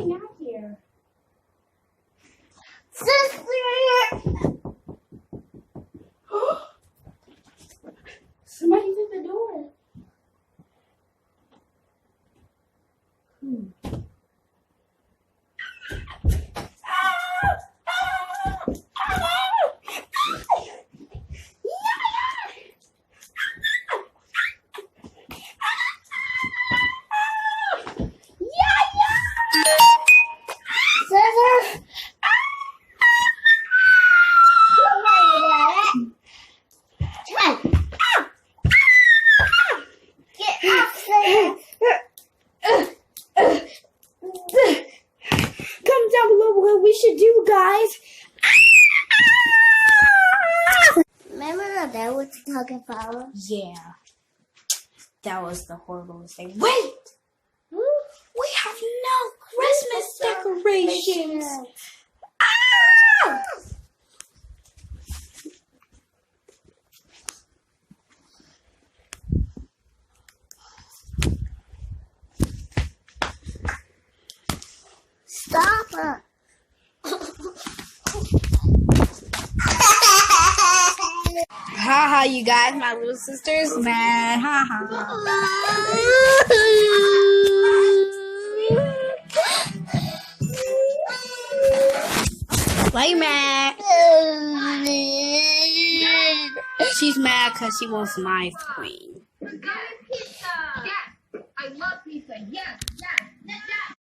going out here? Sister! Somebody's at the door. Scissors! Get off, Scissors! Comment down below what we should do, guys. Remember that day with the talking flower? Yeah. That was the horriblest thing. Wait! We have no Christmas decorations. Ah! Stop her! Haha, you guys, my little sister's mad. Haha. Why you mad? She's mad because she wants my queen.